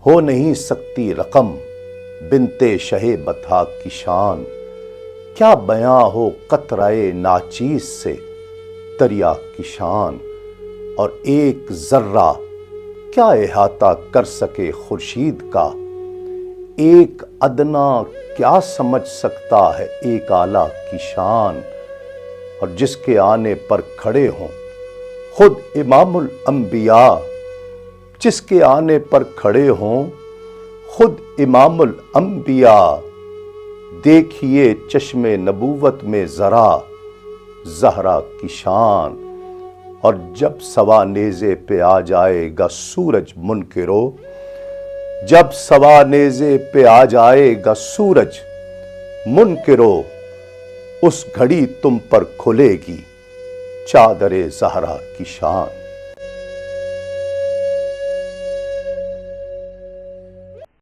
ہو نہیں سکتی رقم بنتے شہ بطحا کی شان، کیا بیاں ہو قطرۂ ناچیز سے دریا کی شان، اور ایک ذرہ کیا احاطہ کر سکے خورشید کا، ایک ادنا کیا سمجھ سکتا ہے ایک اعلیٰ کی شان، اور جس کے آنے پر کھڑے ہوں خود امام الانبیاء، جس کے آنے پر کھڑے ہوں خود امام الانبیاء، دیکھیے چشم نبوت میں ذرا زہرا کی شان، اور جب سوا نیزے پہ آ جائے گا سورج منکرو، جب سوا نیزے پہ آ جائے گا سورج منکرو، اس گھڑی تم پر کھلے گی چادر زہرا کی شان۔